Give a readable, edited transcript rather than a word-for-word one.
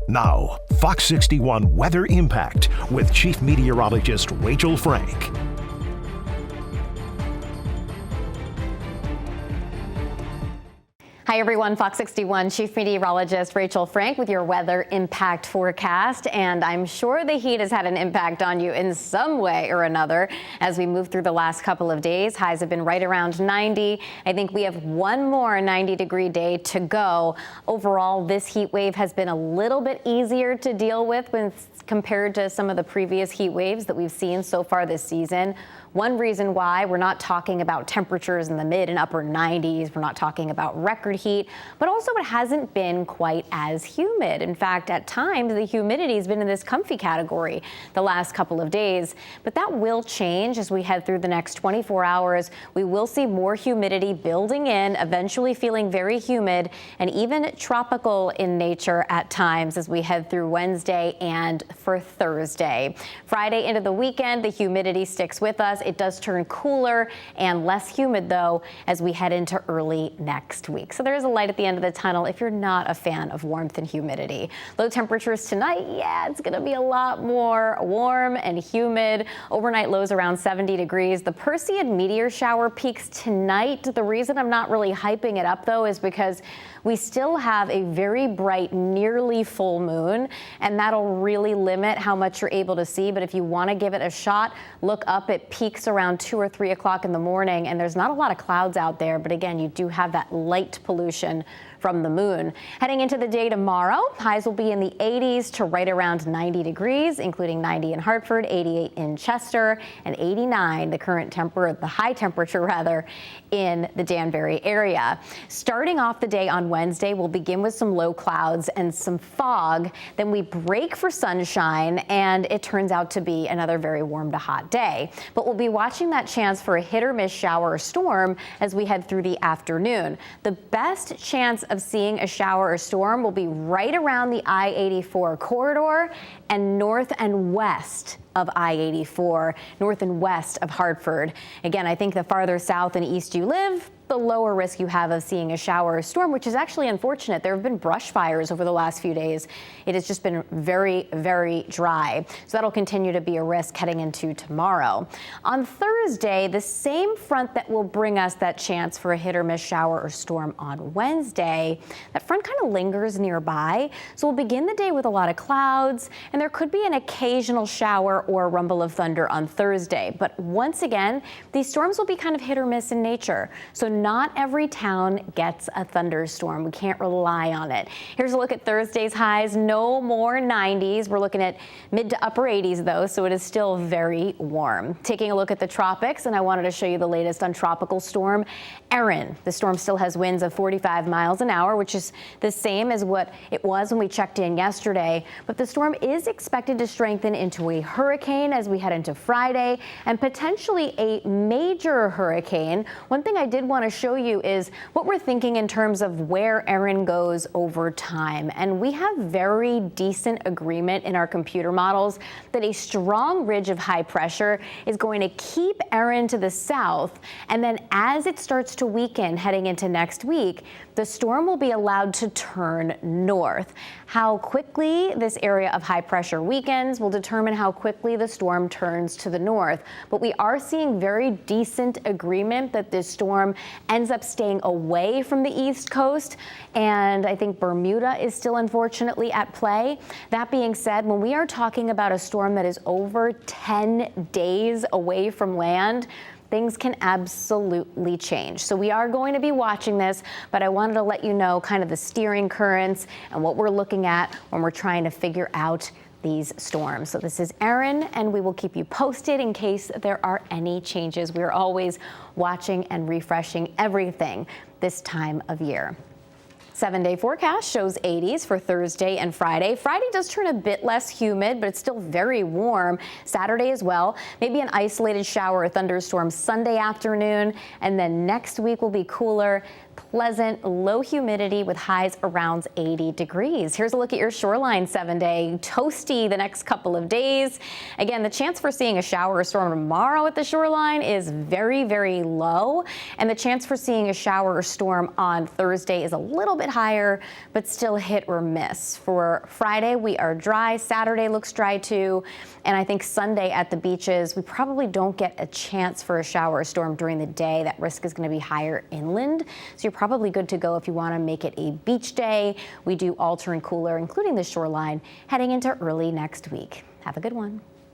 Now, Fox 61 Weather Impact with Chief Meteorologist Rachel Frank. Hi everyone, Fox 61 Chief Meteorologist Rachel Frank with your weather impact forecast. And I'm sure the heat has had an impact on you in some way or another as we move through the last couple of days. Highs have been right around 90. I think we have one more 90-degree day to go. Overall, this heat wave has been a little bit easier to deal with when compared to some of the previous heat waves that we've seen so far this season. One reason why we're not talking about temperatures in the mid and upper 90s, we're not talking about record heat, but also it hasn't been quite as humid. In fact, at times the humidity has been in this comfy category the last couple of days, but that will change as we head through the next 24 hours. We will see more humidity building in, eventually feeling very humid and even tropical in nature at times as we head through Wednesday and for Thursday. Friday into the weekend, the humidity sticks with us. It does turn cooler and less humid, though, as we head into early next week. So there is a light at the end of the tunnel if you're not a fan of warmth and humidity. Low temperatures tonight, yeah, it's going to be a lot more warm and humid. Overnight lows around 70 degrees. The Perseid meteor shower peaks tonight. The reason I'm not really hyping it up, though, is because we still have a very bright, nearly full moon, and that'll really limit how much you're able to see. But if you want to give it a shot, look up. It peaks around 2 or 3 o'clock in the morning, and there's not a lot of clouds out there. But again, you do have that light pollution from the moon. Heading into the day tomorrow, highs will be in the 80s to right around 90 degrees, including 90 in Hartford, 88 in Chester, and 89, the high temperature rather, in the Danbury area. Starting off the day on Wednesday, we'll begin with some low clouds and some fog. Then we break for sunshine, and it turns out to be another very warm to hot day. But we'll be watching that chance for a hit or miss shower or storm as we head through the afternoon. The best chance of seeing a shower or storm will be right around the I-84 corridor and north and west of I-84, north and west of Hartford. Again, I think the farther south and east you live, the lower risk you have of seeing a shower or storm, which is actually unfortunate. There have been brush fires over the last few days. It has just been very, very dry. So that'll continue to be a risk heading into tomorrow. On Thursday, the same front that will bring us that chance for a hit or miss shower or storm on Wednesday, that front kind of lingers nearby. So we'll begin the day with a lot of clouds, and there could be an occasional shower or rumble of thunder on Thursday. But once again, these storms will be kind of hit or miss in nature. So not every town gets a thunderstorm. We can't rely on it. Here's a look at Thursday's highs. No more 90s. We're looking at mid to upper 80s, though, so it is still very warm. Taking a look at the tropics, and I wanted to show you the latest on Tropical Storm Erin. The storm still has winds of 45 miles an hour, which is the same as what it was when we checked in yesterday. But the storm is expected to strengthen into a hurricane as we head into Friday, and potentially a major hurricane. One thing I did want to show you is what we're thinking in terms of where Erin goes over time. And we have very decent agreement in our computer models that a strong ridge of high pressure is going to keep Erin to the south. And then as it starts to weaken heading into next week, the storm will be allowed to turn north. How quickly this area of high pressure weakens will determine how quickly the storm turns to the north. But we are seeing very decent agreement that this storm ends up staying away from the East Coast. And I think Bermuda is still unfortunately at play. That being said, when we are talking about a storm that is over 10 days away from land, things can absolutely change. So we are going to be watching this, but I wanted to let you know kind of the steering currents and what we're looking at when we're trying to figure out these storms. So this is Erin, and we will keep you posted in case there are any changes. We're always watching and refreshing everything this time of year. 7-day forecast shows 80s for Thursday and Friday. Friday does turn a bit less humid, but it's still very warm. Saturday as well. Maybe an isolated shower or thunderstorm Sunday afternoon. And then next week will be cooler. pleasant, low humidity with highs around 80 degrees. Here's a look at your shoreline 7-day. Toasty the next couple of days. Again, the chance for seeing a shower or storm tomorrow at the shoreline is very, very low. And the chance for seeing a shower or storm on Thursday is a little bit higher, but still hit or miss. For Friday, we are dry. Saturday looks dry too. And I think Sunday at the beaches, we probably don't get a chance for a shower or storm during the day. That risk is going to be higher inland. So you're probably good to go if you want to make it a beach day. We do alter and cooler, including the shoreline, heading into early next week. Have a good one.